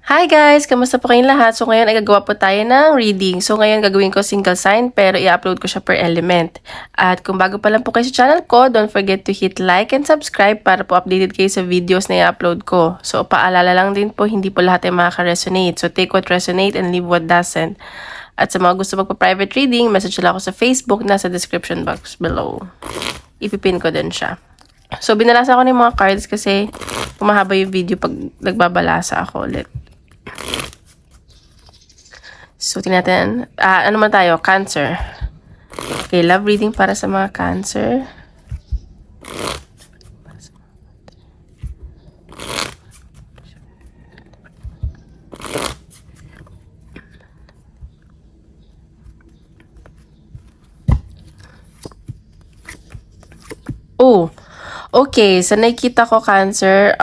Hi guys! Kamusta po kayong lahat? So ngayon ay gagawa po tayo ng reading. So ngayon gagawin ko single sign pero i-upload ko siya per element. At kung bago pa lang po kayo sa channel ko, don't forget to hit like and subscribe para po updated kayo sa videos na i-upload ko. So paalala lang din po, hindi po lahat ay makaka-resonate. So take what resonate and leave what doesn't. At sa mga gusto magpa-private reading, message lang ako sa Facebook, nasa description box below. Ipipin ko din siya. So binalasa ko na yung mga cards kasi umahaba yung video pag nagbabalasa ako ulit. So, tingnan natin. Ano man tayo? Cancer. Okay, love reading para sa mga Cancer. Oh, okay. So, nakikita ko Cancer,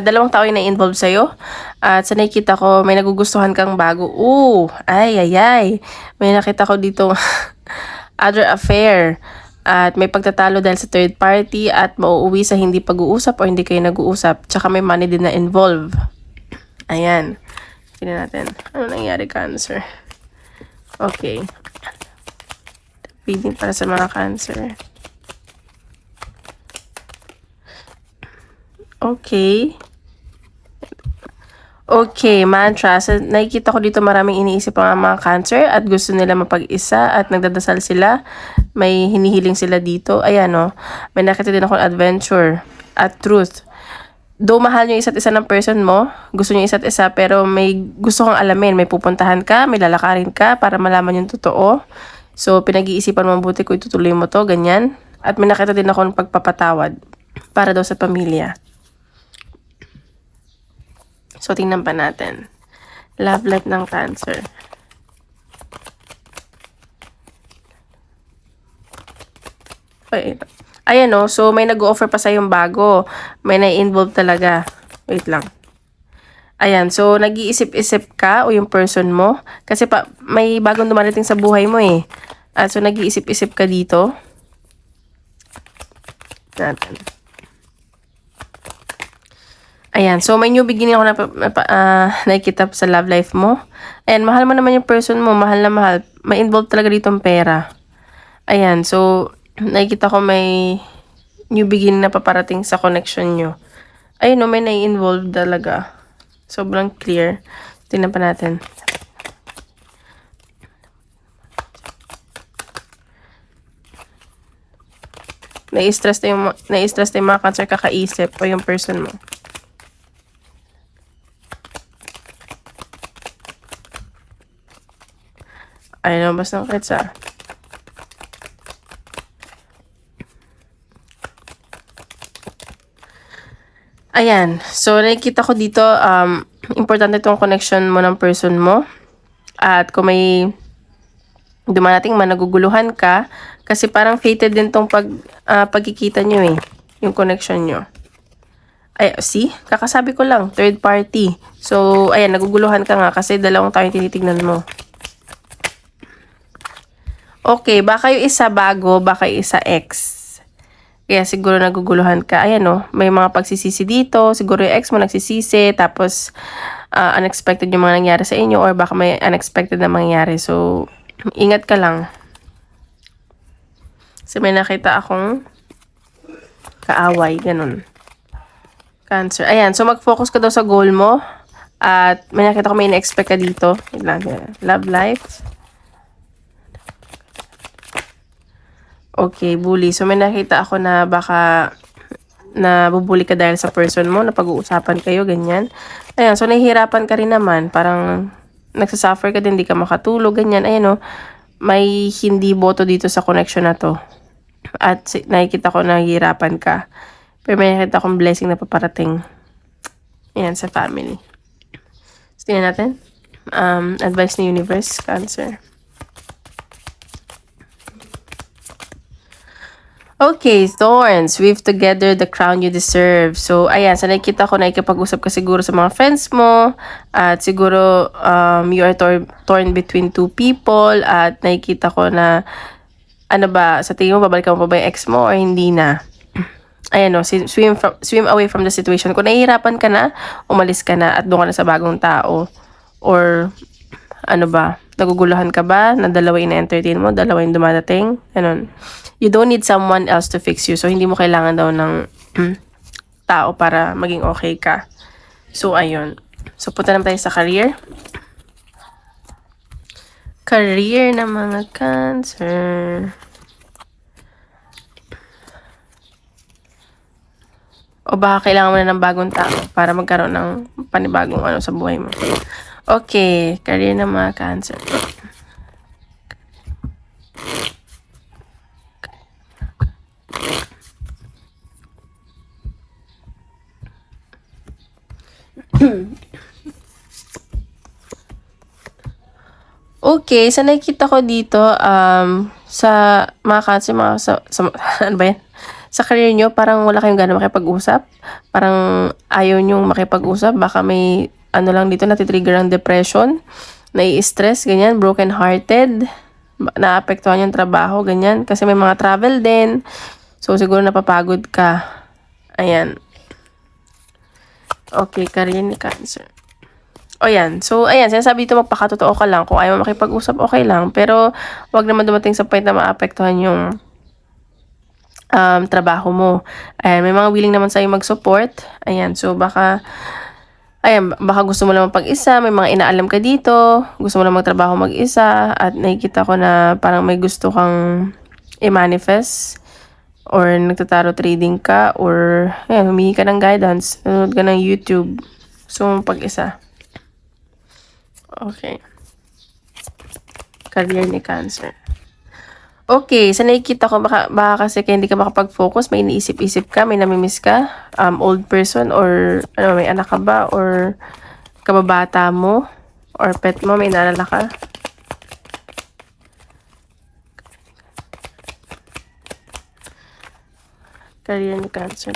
dalawang tao yung na-involve sa'yo. At sa nakikita ko, may nagugustuhan kang bago. Ay. May nakita ko dito other affair. At may pagtatalo dahil sa third party at mauuwi sa hindi pag-uusap o hindi kayo nag-uusap. Tsaka may money din na involve. Ayan. Tingnan natin. Ano nangyari, Cancer? Okay. Reading para sa mga Cancer. Okay, mantra. So, nakikita ko dito maraming iniisip ang mga Cancer at gusto nila mapag-isa at nagdadasal sila. May hinihiling sila dito. Ayan, oh. May nakita din ako adventure at truth. Though mahal nyo isa't isa ng person mo, gusto nyo isa't isa, pero may gusto kang alamin. May pupuntahan ka, may lalakarin ka para malaman yung totoo. So, pinag-iisipan mo mabuti kung itutuloy mo to, ganyan. At may nakita din ako ng pagpapatawad para daw sa pamilya. So, tingnan pa natin. Love life ng Cancer. Ayan o. So, may nag-offer pa sa'yo yung bago. May na-involve talaga. Wait lang. Ayan. So, nag-iisip-isip ka o yung person mo. Kasi may bagong dumarating sa buhay mo eh. So, nag-iisip-isip ka dito. Natin. Ayan. So, may new beginning ako nakikita sa love life mo. Ayan. Mahal mo naman yung person mo. Mahal na mahal. May involved talaga dito ang pera. Ayan. So, nakikita ko may new beginning na paparating sa connection nyo. Ayun, no, may na-involve talaga. Sobrang clear. Tingnan pa natin. Na-stress na yung mga Cancer kakaisip o yung person mo. Ayun, basta ng cards Ayan. So, nakikita ko dito, importante itong connection mo ng person mo. At kung may dumarating man, naguguluhan ka, kasi parang fated din tong pagkikita nyo eh. Yung connection nyo. Ay, see? Kakasabi ko lang, third party. So, ayan, naguguluhan ka nga kasi dalawang tao yung tinitignan mo. Okay, baka yung isa bago, baka yung isa ex. Kaya siguro naguguluhan ka. Ayan o, may mga pagsisisi dito. Siguro yung ex mo nagsisisi. Tapos, unexpected yung mga nangyari sa inyo. Or baka may unexpected na mangyari. So, ingat ka lang. So, may nakita akong kaaway. Ganun. Cancer. Ayan, so mag-focus ka daw sa goal mo. At may nakita ko may in-expect ka dito. Love life. Okay, bully. So, may nakita ako na baka nabubuli ka dahil sa person mo, na pag-uusapan kayo, ganyan. Ayan, so nahihirapan ka rin naman. Parang nagsasuffer ka din, hindi ka makatulog, ganyan. Ayan o, may hindi boto dito sa connection na to. At nakikita ko nahihirapan ka. Pero may nakita akong blessing na paparating. Ayan, sa family. So, tingnan natin. Advice ni Universe, Cancer. Okay, Thorns. Weave together the crown you deserve. So, ayan. So, nakikita ko na ikipag-usap ka siguro sa mga friends mo. At siguro, you are torn between two people. At nakikita ko na, ano ba, sa tingin mo, babalikan mo pa ba yung ex mo or hindi na? ayan o, swim away from the situation. Kung nahihirapan ka na, umalis ka na at doon ka na sa bagong tao. Or, ano ba, naguguluhan ka ba na dalawa ina-entertain mo, dalawa yung dumadating, ganun. You don't need someone else to fix you. So, hindi mo kailangan daw ng tao para maging okay ka. So, ayun. So, punta naman tayo sa career. Career ng mga Cancer. O baka kailangan mo na ng bagong tao para magkaroon ng panibagong ano sa buhay mo. Okay, career ng mga Cancer. Okay, sa nakikita ko dito, sa mga Cancer, ano ba yan? Sa career nyo, parang wala kayong gana makipag-usap. Parang ayaw nyong makipag-usap. Baka may, ano lang dito, natitrigger ang depression, nai-stress, ganyan, broken-hearted, naapektuhan yung trabaho, ganyan. Kasi may mga travel din. So, siguro napapagod ka. Ayan. Okay, career ni Cancer. O yan. So, ayan, sinasabi dito magpakatotoo ka lang. Kung ayaw makipag-usap, okay lang. Pero, wag naman dumating sa point na maapektuhan yung trabaho mo. Ayan, may mga willing naman sa'yo mag-support. Ayan, so baka, ayan, baka gusto mo lang pag-isa, may mga inaalam ka dito, gusto mo lang magtrabaho mag-isa, at nakikita ko na parang may gusto kang i-manifest, or nagtataro trading ka, or, ayan, humingi ka ng guidance, nanonood ka ng YouTube, gusto mo pag-isa. Okay. Career ni Cancer. Okay, sa nakikita ko, baka kasi kaya hindi ka makapag-focus, may iniisip-isip ka, may namimiss ka, old person, or ano, may anak ka ba, or kababata mo, or pet mo, may naalala ka. Career ni Cancer.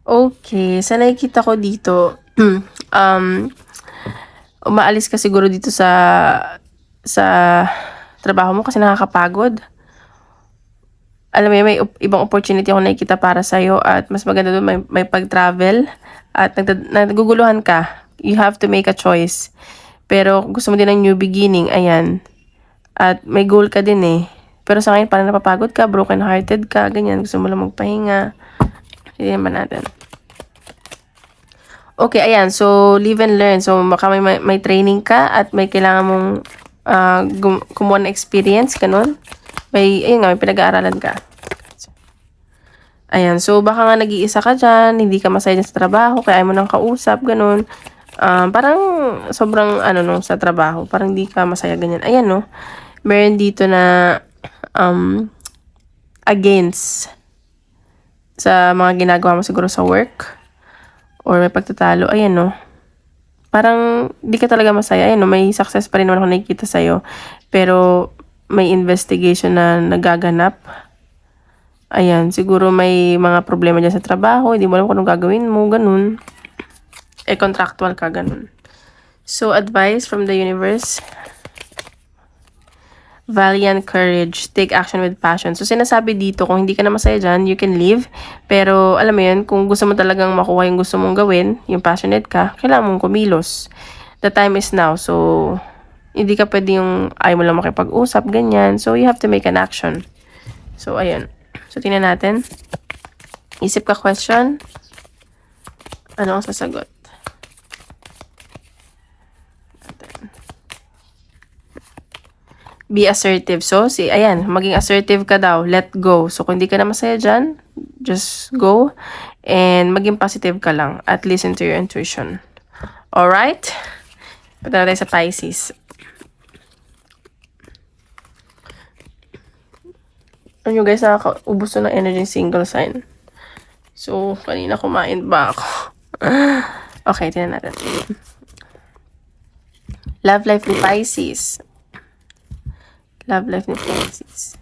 Okay, sa nakikita ko dito, umaalis ka siguro dito sa trabaho mo kasi nakakapagod. Alam mo, may ibang opportunity ako nakikita para sa'yo at mas maganda doon may pag-travel at naguguluhan ka. You have to make a choice. Pero gusto mo din ng new beginning, ayan. At may goal ka din eh. Pero sa ngayon, parang napapagod ka, broken-hearted ka, ganyan. Gusto mo lang magpahinga. Hindi naman natin. Okay, ayan. So, live and learn. So, baka may training ka at may kailangan mong kumuha ng experience, ganun. Ayun nga, may pinag-aaralan ka. Ayan, so baka nga nag-iisa ka dyan, hindi ka masaya dyan sa trabaho, kaya ayaw mo nang kausap, ganun. Parang sobrang, sa trabaho, parang hindi ka masaya, ganyan. Ayan, no. Meron dito na, against sa mga ginagawa mo siguro sa work, or may pagtatalo, ayan, no. Parang di ka talaga masaya. Ayun, no, may success pa rin naman ako nakikita sa'yo. Pero may investigation na nagaganap. Ayan, siguro may mga problema dyan sa trabaho. Hindi mo alam kung anong gagawin mo, ganun. Contractual ka, ganun. So, advice from the universe. Valiant courage. Take action with passion. So, sinasabi dito, kung hindi ka na masaya dyan, you can leave. Pero, alam mo yun, kung gusto mo talagang makuha yung gusto mong gawin, yung passionate ka, kailangan mong kumilos. The time is now. So, hindi ka pwede yung ayaw mo lang makipag-usap, ganyan. So, you have to make an action. So, ayun. So, tingnan natin. Isip ka question. Ano ang sasagot? Be assertive. So, ayan, maging assertive ka daw. Let go. So, kung hindi ka na masaya dyan, just go. And maging positive ka lang. At listen to your intuition. Alright? Punta na tayo sa Pisces. Ano guys, nakakaubos na ng energy single sign. So, kanina kumain ba ako? Okay, tingnan natin. Love life ni Pisces. Love life ni Pisces.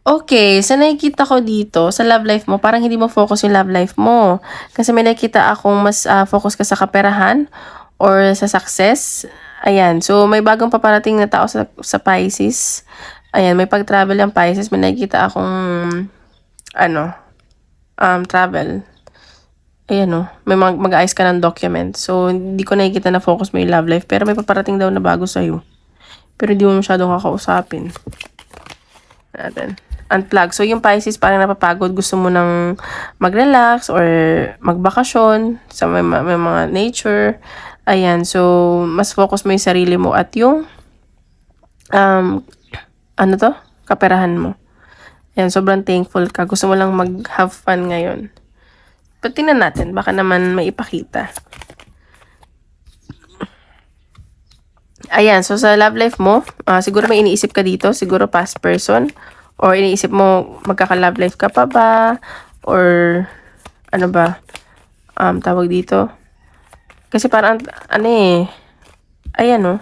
Okay, sa nakikita ko dito, sa love life mo, parang hindi mo focus yung love life mo. Kasi may nakikita akong mas focus ka sa kaperahan or sa success. Ayan, so may bagong paparating na tao sa Pisces. Ayan, may pag-travel ang Pisces. May nakikita akong, travel. Ayan may mag-ayos ka ng document. So, hindi ko nakikita na focus mo yung love life. Pero may paparating daw na bago sa'yo. Pero hindi mo masyadong kakausapin. Natin. Unplug. So, yung Pisces parang napapagod. Gusto mo nang mag-relax or magbakasyon sa may mga nature. Ayan. So, mas focus mo yung sarili mo at yung kaperahan mo. Ayan. Sobrang thankful ka. Gusto mo lang mag-have fun ngayon. But tingnan natin. Baka naman may ipakita. Ayan. So, sa love life mo, siguro may iniisip ka dito. Siguro past person. Or iniisip mo, magkaka-love life ka pa ba? Or, ano ba? Tawag dito. Kasi parang, ayan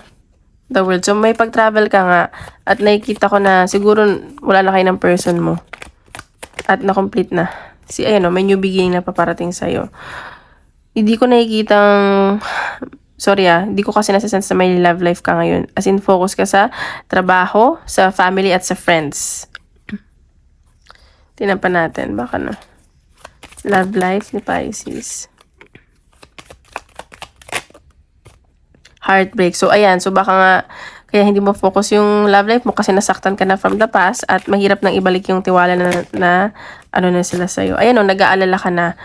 the world. So, may pag-travel ka nga. At nakikita ko na, siguro, wala na kayo ng person mo. At na-complete na. May new beginning na paparating sa'yo. Hindi ko nakikitang, hindi ko kasi nasa-sense na may love life ka ngayon. As in, focus ka sa trabaho, sa family, at sa friends. Tingnan pa natin. Baka love life ni Pisces. Heartbreak. So, ayan. So, baka nga, kaya hindi mo focus yung love life mo kasi nasaktan ka na from the past at mahirap nang ibalik yung tiwala na sila sa'yo. Ayan nag-aalala ka na.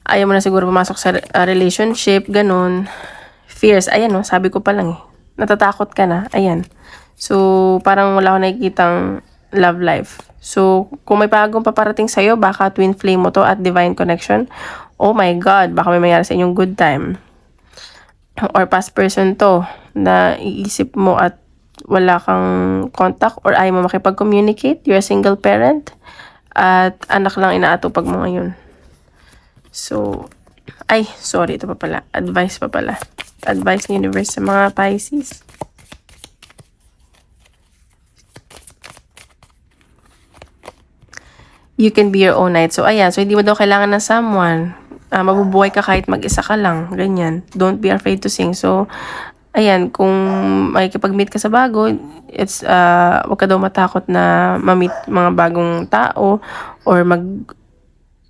Ayaw mo na siguro pumasok sa relationship, ganun. Fears. Ayan sabi ko pa lang natatakot ka na. Ayan. So, parang wala ko nakikitang love life. So, kung may bagong paparating sa'yo, baka twin flame mo to at divine connection. Oh my God, baka may mangyari sa inyong good time. Or past person to, na iisip mo at wala kang contact or ayaw mo makipag-communicate. You're a single parent. At anak lang inaatupag mo ngayon. So, ito pa pala. Advice pa pala. Advice ng universe sa mga Pisces. You can be your own knight. So, ayan. So, hindi mo daw kailangan ng someone. Mabubuhay ka kahit mag-isa ka lang. Ganyan. Don't be afraid to sing. So, ayan. Kung makikipag-meet ka sa bago, wag ka daw matakot na ma-meet mga bagong tao or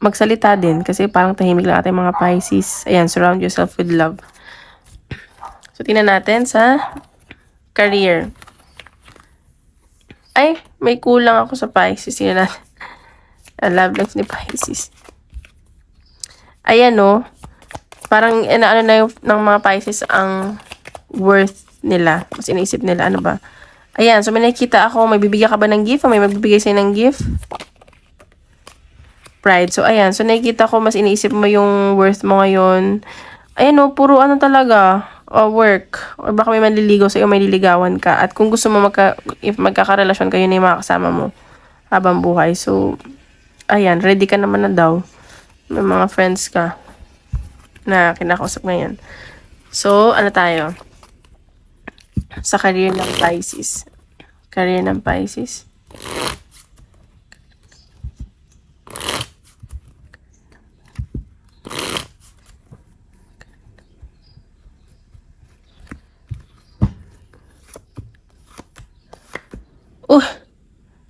magsalita din. Kasi parang tahimik lang ating mga Pisces. Ayan. Surround yourself with love. So, tingnan natin sa career. May kulang ako sa Pisces. Tingnan natin. Love life ni Pisces. Ayan parang na yung ng mga Pisces ang worth nila. Mas iniisip nila, ano ba? Ayan, so may nakikita ako, may bibigyan ka ba ng gift o may magbibigay sa'yo ng gift? Pride. So, ayan. So, nakikita ko, mas iniisip mo yung worth mo ngayon. Ayan puro talaga. Work. Or baka may manliligaw sa'yo, may liligawan ka. At kung gusto mo if magkakarelasyon kayo na yung mga kasama mo habang buhay. So, ayan, ready ka naman na daw. May mga friends ka na kinakausap ngayon. So, tayo? Sa career ng Pisces. Career ng Pisces.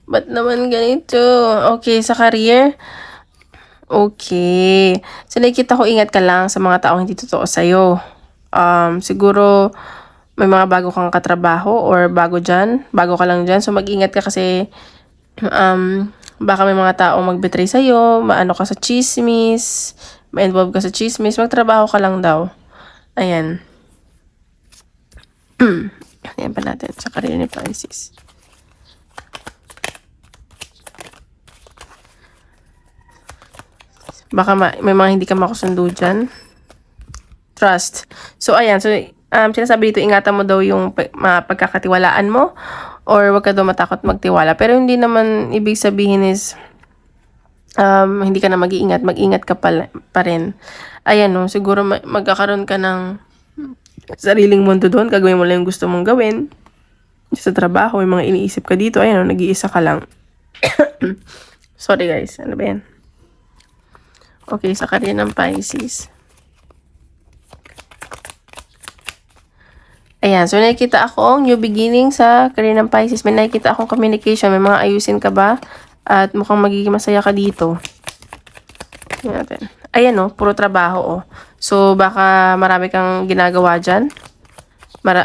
Ba't naman ganito? Okay, sa career. Okay. So, nakikita ko, ingat ka lang sa mga taong hindi totoo sa'yo. Siguro, may mga bago kang katrabaho or bago ka lang dyan. So, mag-ingat ka kasi, baka may mga taong mag-betray sa'yo, maano ka sa chismis, ma-involve ka sa chismis, magtrabaho ka lang daw. Ayan. Ayan pa natin sa career ni Pisces. Baka may mga hindi ka makasundo dyan. Trust. So, ayan. So, sinasabi dito, ingatan mo daw yung pagkakatiwalaan mo or wag ka daw matakot magtiwala. Pero hindi naman ibig sabihin is hindi ka na mag-iingat. Mag-ingat ka pa rin. Ayan siguro magkakaroon ka ng sariling mundo doon. Gagawin mo lang yung gusto mong gawin. Sa trabaho, may mga iniisip ka dito. Ayan nag-iisa ka lang. Sorry guys, ano ba yan? Okay, sa career ng Pisces. Ayan, so nakikita akong new beginning sa career ng Pisces. May nakikita akong communication, may mga ayusin ka ba? At mukhang magiging masaya ka dito. Ayan natin. Ayan oh, puro trabaho oh. So baka marami kang ginagawa dyan.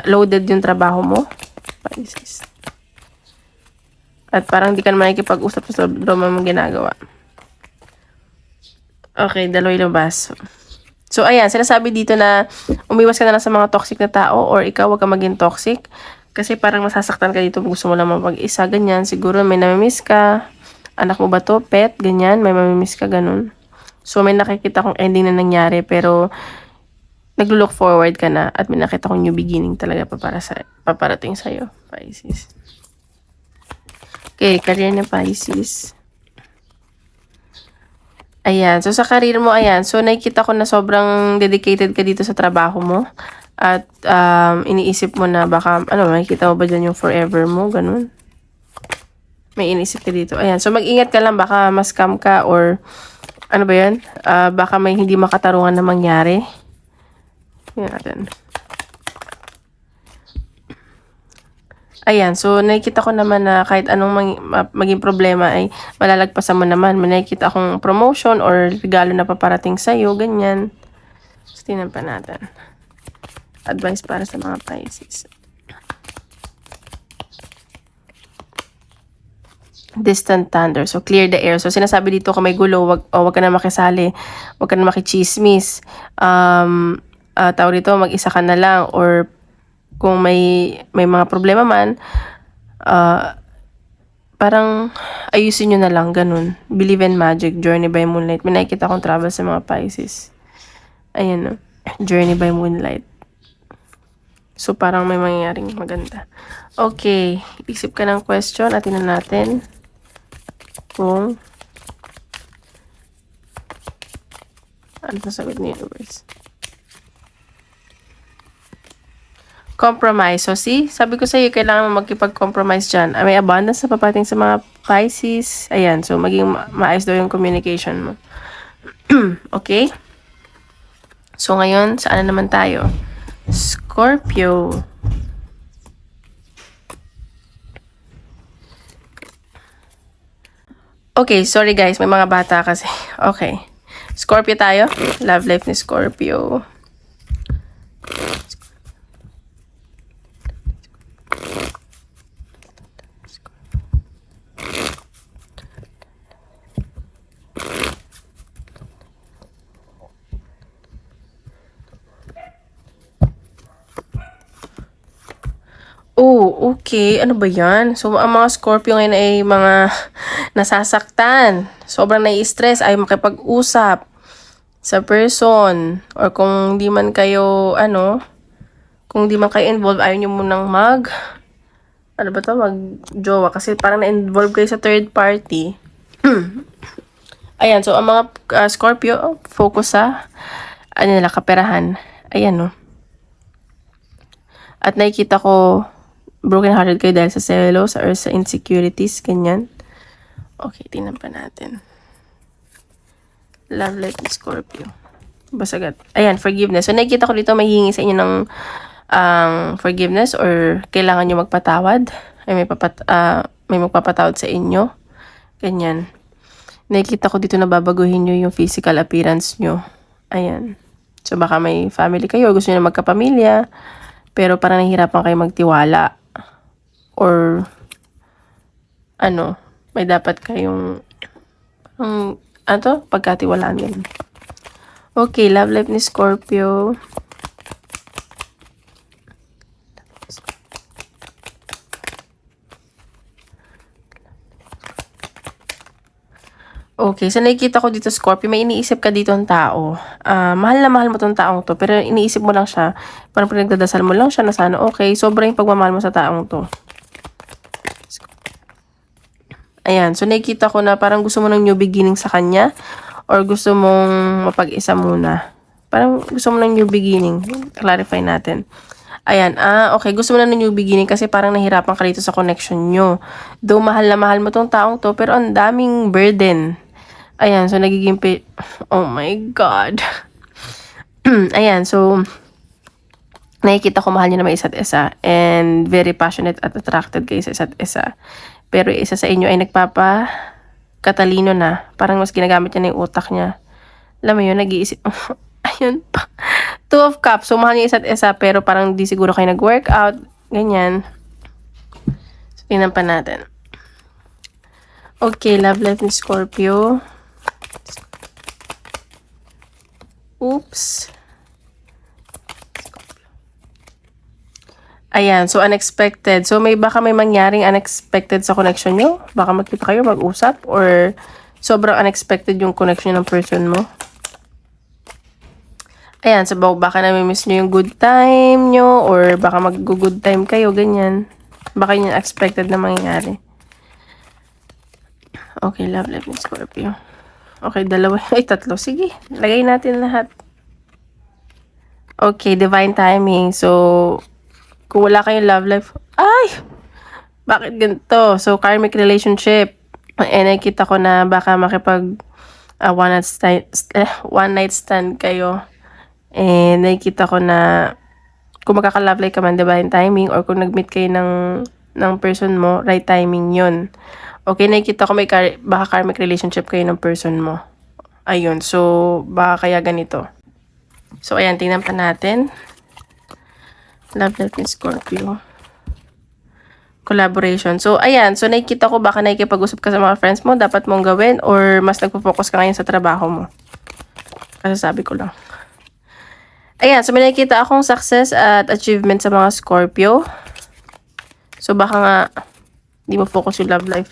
Loaded yung trabaho mo, Pisces. At parang di ka naman nakikipag-usap sa drama mong ginagawa. Okay, daloy lumabas. So, ayan, sinasabi dito na umiwas ka na lang sa mga toxic na tao or ikaw wag ka maging toxic. Kasi parang masasaktan ka dito, gusto mo lang mapag-isa, ganyan. Siguro may namimiss ka, anak mo ba to, pet, ganyan, may mamimiss ka, ganun. So, may nakikita kong ending na nangyari, pero naglo-look forward ka na at may nakita kong new beginning talaga paparating sa'yo, Pisces. Okay, career na Pisces. Ayan. So, sa career mo, ayan. So, nakikita ko na sobrang dedicated ka dito sa trabaho mo. At, iniisip mo na baka, makikita mo ba dyan yung forever mo? Ganun. May iniisip ka dito. Ayan. So, mag-ingat ka lang. Baka ma-scam ka or, ano ba yan? Baka may hindi makatarungan na mangyari. Ayan natin. Ayan, so nakikita ko naman na kahit anong maging problema ay malalagpasan mo naman. May nakikita akong promotion or regalo na paparating sa'yo, ganyan. So, tingnan pa natin. Advice para sa mga Pisces. Distant thunder. So, clear the air. So, sinasabi dito kung may gulo, wag ka na makisali. Wag ka na makichismis. Tawag dito, mag-isa ka na lang or kung may mga problema man, parang ayusin nyo na lang, ganun. Believe in magic, journey by moonlight. May nakikita akong travel sa mga Pisces. Ayan, no? Journey by moonlight. So, parang may mangyayaring maganda. Okay, isip ka ng question at tingnan natin kung ano sasagot ni universe. Compromise. So, see? Sabi ko sa iyo, kailangan mo magkipag-compromise dyan. May abundance na papating sa mga Pisces. Ayan. So, maging maayos daw yung communication mo. Okay? So, ngayon, saan na naman tayo? Scorpio. Okay, sorry guys. May mga bata kasi. Okay. Scorpio tayo. Love life ni Scorpio. Oh, okay. Ano ba yan? So, ang mga Scorpio ngayon ay mga nasasaktan. Sobrang nai-stress. Ayaw makipag-usap sa person. Or kung di man kayo, kung di man kayo involved, ayaw nyo munang mag-jowa. Kasi parang na-involve kayo sa third party. Ayan, so ang mga Scorpio, focus sa, kaperahan. Ayan, no. At nakikita ko, broken-hearted kayo dahil sa selos or sa insecurities, ganyan. Okay, tingnan pa natin. Love life ni Scorpio. Basagat. Ayan, forgiveness. So, nakikita ko dito may hingi sa inyo ng forgiveness or kailangan nyo magpatawad. Ay, may magpapatawad sa inyo. Ganyan. Nakikita ko dito na babaguhin nyo yung physical appearance nyo. Ayan. So, baka may family kayo or gusto nyo na magkapamilya. Pero parang nahihirapan kayo magtiwala. Or, may dapat kayong, pagkatiwalaan yun. Okay, love life ni Scorpio. Okay, so nakikita ko dito, Scorpio, may iniisip ka dito ng tao. Mahal na mahal mo tong taong to, pero iniisip mo lang siya. Parang pinagdadasal mo lang siya na sana okay. Sobrang yung pagmamahal mo sa taong to. Ayan, so nakikita ko na parang gusto mo ng new beginning sa kanya or gusto mong mapag-isa muna. Parang gusto mo ng new beginning. Clarify natin. Ayan, okay. Gusto mo na ng new beginning kasi parang nahirapan ka dito sa connection nyo. Though mahal na mahal mo tong taong to, pero ang daming burden. Ayan, so nagiging oh my God. Ayan, so nakikita ko mahal nyo na may isa't isa and very passionate at attracted kayo sa isa't isa. Pero isa sa inyo ay nagpapakatalino na. Parang mas ginagamit niya na yung utak niya. Alam mo yun, nag-iisip. Ayun pa. Two of Cups. So, mahal niya isa't isa pero parang di siguro kayo nag-workout. Ganyan. So, tingnan pa natin. Okay, love life ni Scorpio. Oops. Ayan, so unexpected. So baka may mangyaring unexpected sa connection nyo. Baka magkita kayo, mag-usap, or sobrang unexpected yung connection ng person mo. Ayan, so baka nami-miss nyo yung good time nyo, or baka mag-good time kayo, ganyan. Baka yun yung expected na mangyari. Okay, love life ni Scorpio. Okay, dalawa. Ay, tatlo. Sige, lagay natin lahat. Okay, divine timing. So, kung wala kayong love life, ay! Bakit ganito? So, karmic relationship. Nakita ko na baka makipag one night stand kayo. And nakikita ko na kung magkaka-love life ka man, divine timing, or kung nag-meet kayo ng person mo, right timing yun. Okay, nakikita ko baka karmic relationship kayo ng person mo. Ayun, so baka kaya ganito. So, ayan, tingnan pa natin. Love life ni Scorpio. Collaboration. So, ayan. So, nakikita ko baka nakikipag-usap ka sa mga friends mo. Dapat mong gawin or mas nagpo-focus ka ngayon sa trabaho mo. Kasasabi ko lang. Ayan. So, may nakikita akong success at achievement sa mga Scorpio. So, baka nga hindi mo focus yung love life.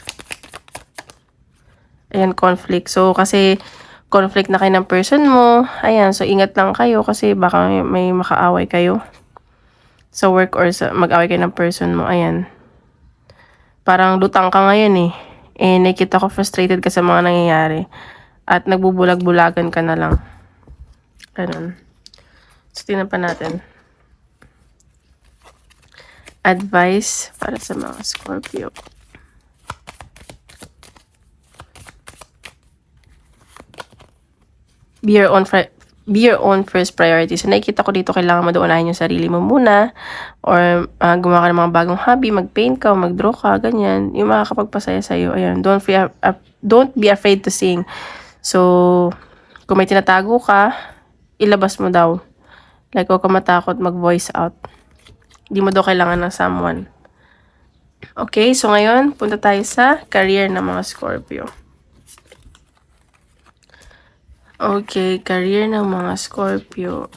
Ayan, conflict. So, kasi conflict na kayo ng person mo. Ayan. So, ingat lang kayo kasi baka may makaaway kayo sa work or sa mag-away kayo ng person mo. Ayan. Parang lutang ka ngayon eh. Nakita ko frustrated ka sa mga nangyayari. At nagbubulag-bulagan ka na lang. Ganun. So, tingnan pa natin. Advice para sa mga Scorpio. Be your own first priority. So, nakikita ko dito, kailangan mo unahin yung sarili mo muna. Or, gumawa ka ng mga bagong hobby, mag-paint ka, mag-draw ka, ganyan. Yung makakapagpasaya sa'yo. Ayan, don't be afraid to sing. So, kung may tinatago ka, ilabas mo daw. Like, huwag ka matakot mag-voice out. Hindi mo daw kailangan ng someone. Okay, so ngayon, punta tayo sa career ng mga Scorpio. Okay, career ng mga Scorpio.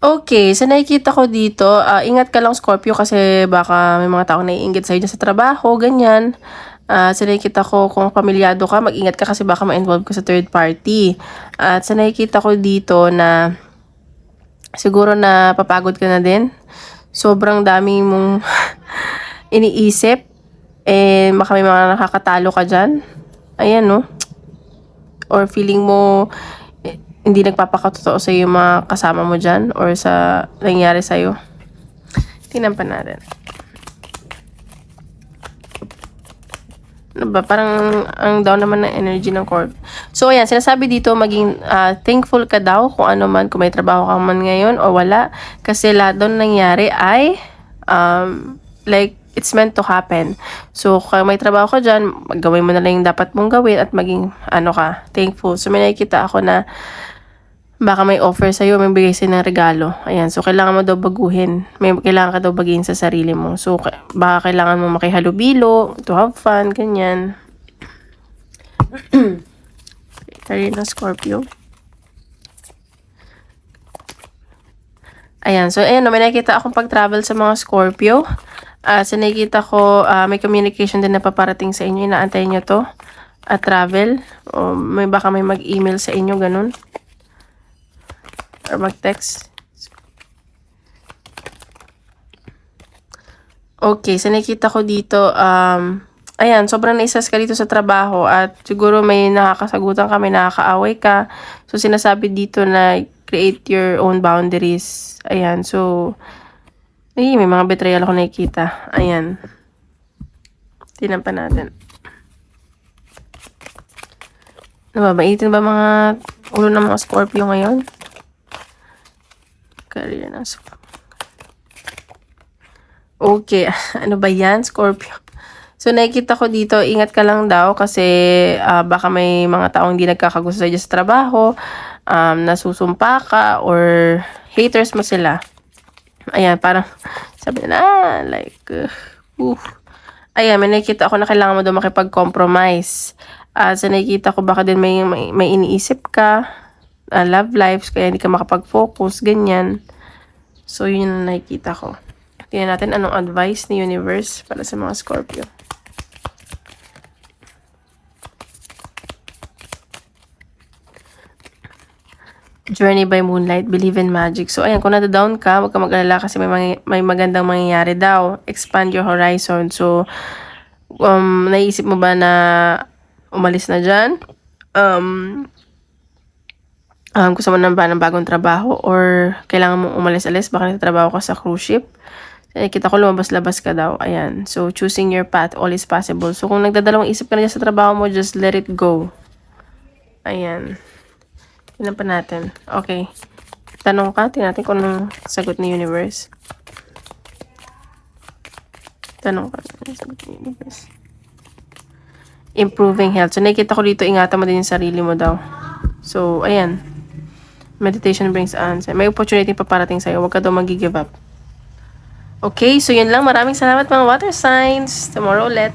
Okay, so nakikita ko dito, ingat ka lang Scorpio kasi baka may mga taong naiinggit sa'yo sa trabaho, ganyan. So nakikita ko kung pamilyado ka, mag-ingat ka kasi baka ma-involve ka sa third party. At so nakikita ko dito na siguro na papagod ka na din. Sobrang dami mong iniisip. Baka may mga nakakatalo ka dyan. Ayan, no? Or feeling mo hindi nagpapakatotoo sa yung mga kasama mo dyan or sa nangyari sa'yo. Tingnan pa natin. Ano ba? Parang ang down naman ng energy ng Corp. So, ayan. Sinasabi dito, maging thankful ka daw kung ano man, kung may trabaho ka man ngayon o wala. Kasi lahat doon nangyari ay like, it's meant to happen. So, kung may trabaho ka dyan, gawin mo na lang yung dapat mong gawin at maging, thankful. So, may nakikita ako na baka may offer sa'yo, may bigay sa'yo ng regalo. Ayan, so kailangan mo daw baguhin. Kailangan ka daw baguhin sa sarili mo. So, baka kailangan mo makihalubilo, to have fun, ganyan. Career ng Scorpio. Ayan, so ayan, may nakita akong pag-travel sa mga Scorpio. Sa nakikita ko, may communication din na paparating sa inyo. Inaantayin nyo to. Travel. O baka may mag-email sa inyo, ganun. Or mag-text. Okay, sa nakikita ko dito, ayan, sobrang na-stress ka dito sa trabaho at siguro may nakakasagutan ka, may nakakaaway ka. So, sinasabi dito na create your own boundaries. Ayan, so, may mga betrayal ako nakikita. Ayan. Tingnan pa natin. Nababaitin ba mga ulo ng mga Scorpio ngayon? Career ng Scorpio. Okay, ano ba yan, Scorpio? So, nakikita ko dito, ingat ka lang daw kasi baka may mga taong hindi nagkakagusto sa'yo sa trabaho, nasusumpa ka, or haters mo sila. Ayan, parang, sabi na, like, ayan, may nakikita ako na kailangan mo daw makipag-compromise. So, nakikita ko baka din may iniisip ka, love lives, kaya hindi ka makapag-focus, ganyan. So, yun yung nakikita ko. Tingnan natin anong advice ni Universe para sa mga Scorpio. Journey by Moonlight, Believe in Magic. So, ayan, kung nata-down ka, huwag ka mag-alala kasi may magandang mangyayari daw. Expand your horizon. So, naisip mo ba na umalis na dyan? Gusto mo na ba ng bagong trabaho? Or kailangan mong umalis-alis? Baka nagtatrabaho ka sa cruise ship? Kita ko lumabas-labas ka daw. Ayan. So, choosing your path, all is possible. So, kung nagdadalawang isip ka na sa trabaho mo, just let it go. Ayan. Tignan pa natin. Okay. Tanong ka. Tignan natin kung anong sagot ni Universe. Tanong ka. Anong sagot ni Universe? Improving health. So, nakikita ko dito, ingatan mo din yung sarili mo daw. So, ayan. Meditation brings answer. May opportunity pa parating sa'yo. Huwag ka daw mag-give up. Okay, so yun lang. Maraming salamat mga water signs. Tomorrow ulit.